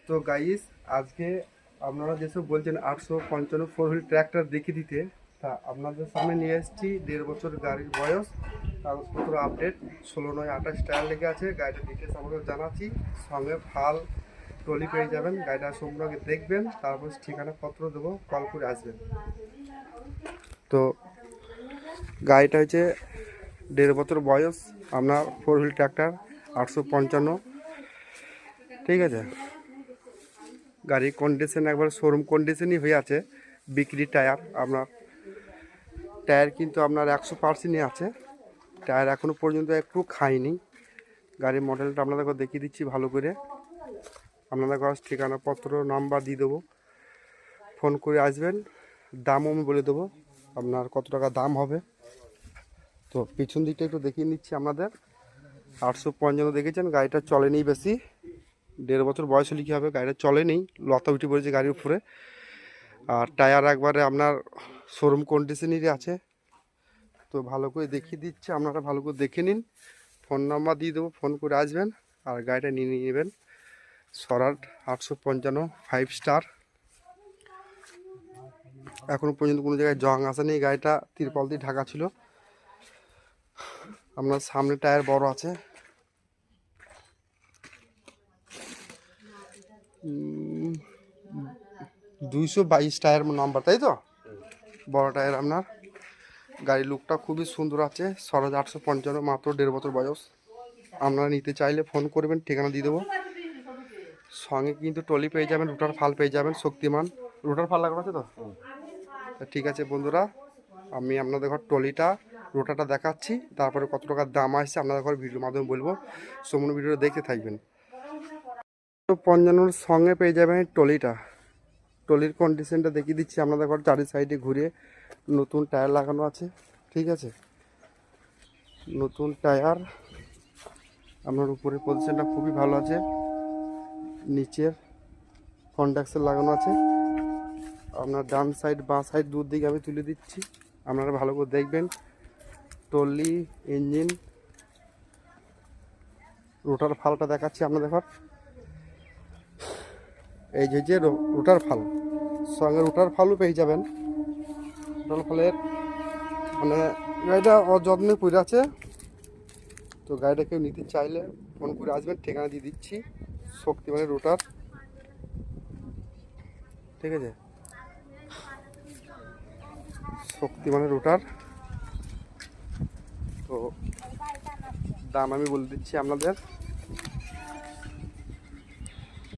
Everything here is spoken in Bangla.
তো গাইস, আজকে আপনারা যেসব বলছেন 855 ফোর হুইল ট্র্যাক্টর দেখিয়ে দিতে, তা আপনাদের সামনে নিয়ে এসেছি 1.5 বছর গাড়ির বয়স, কাগজপত্র আপডেট, 16/9/28 টায়ার লেগে আছে। গাড়িটার ডিটেলস আমাকে জানাচ্ছি, সঙ্গে ফাল ট্রলি পেয়ে যাবেন। গাড়িটা সম্পূর্ণ দেখবেন, তারপর ঠিকানা পত্র দেবো, কল করে আসবেন। তো গাড়িটা হচ্ছে 1.5 বছর বয়স, আপনার ফোর হুইল ট্র্যাক্টর 855, ঠিক আছে। গাড়ির কন্ডিশন একবার শোরুম কন্ডিশনই হয়ে আছে। বিক্রি টায়ার, আপনার টায়ার কিন্তু আপনার 100%ই আছে। টায়ার এখনও পর্যন্ত একটু খায়নি। গাড়ির মডেলটা আপনাদেরকে দেখিয়ে দিচ্ছি ভালো করে। আপনাদের কাছে ঠিকানাপত্র নাম্বার দিয়ে দেবো, ফোন করে আসবেন। দামও আমি বলে দেবো আপনার কত টাকা দাম হবে। তো পিছন দিকটা একটু দেখিয়ে নিচ্ছি আপনাদের। 855 দেখেছেন, গাড়িটা চলেনি বেশি, 1.5 বছর বয়স হলে কী হবে, গাড়িটা চলেনি, লতা উঠে পড়েছে গাড়ির উপরে। আর টায়ার একবারে আপনার শোরুম কন্ডিশনেরই আছে। তো ভালো করে দেখিয়ে দিচ্ছে, আপনারা ভালো করে দেখে নিন। ফোন নাম্বার দিয়ে দেবো, ফোন করে আসবেন আর গাড়িটা নিয়ে নেবেন। স্বরাজ 855 5 স্টার। এখনও পর্যন্ত কোনো জায়গায় জং আসেনি। গাড়িটা তিরপল দিয়ে ঢাকা ছিল। আপনার সামনে টায়ার বড় আছে, 222 টায়ার নাম্বার, তাই তো? বড় টায়ার আপনার। গাড়ির লুকটা খুবই সুন্দর আছে। স্বরাজ 855, মাত্র 1.5 বছর বয়স। আপনারা নিতে চাইলে ফোন করবেন, ঠিকানা দিয়ে দেবো। সঙ্গে কিন্তু ট্রলি পেয়ে যাবেন, রোটার ফাল পেয়ে যাবেন, শক্তিমান রোটার ফাল লাগানো আছে তো। ঠিক আছে বন্ধুরা, আমি আপনাদের ঘর ট্রলিটা রোটারটা দেখাচ্ছি, তারপরে কত টাকার দাম আসছে আপনাদের ঘর ভিডিওর মাধ্যমে বলবো। সম্পূর্ণ ভিডিওটা দেখতে থাকবেন। 55 সঙ্গে পেয়ে যাবেন ট্রলিটা। ট্রলির কন্ডিশনটা দেখিয়ে দিচ্ছি আপনাদের ঘর, চারি সাইডে ঘুরে নতুন টায়ার লাগানো আছে, ঠিক আছে। নতুন টায়ার, আপনার উপরের পজিশনটা খুবই ভালো আছে। নিচের কন্ডাকশন লাগানো আছে। আপনার ডান সাইড বাঁ সাইড দূর দিকে আমি তুলে দিচ্ছি, আপনারা ভালো করে দেখবেন। ট্রলি, ইঞ্জিন, রোটার ফালটা দেখাচ্ছি আপনাদের ঘর। এই যে রোটার ফাল, সঙ্গে রোটার ফালও পেয়ে যাবেন। রোটার ফালের মানে গাড়িটা অযত্নে পড়ে আছে। তো গাড়িটা কেউ নিতে চাইলে ফোন করে আসবেন, ঠিকানা দিয়ে দিচ্ছি। শক্তিমানের রোটার, ঠিক আছে। শক্তিমানের রোটার। তো দাম আমি বলে দিচ্ছি আপনাদের।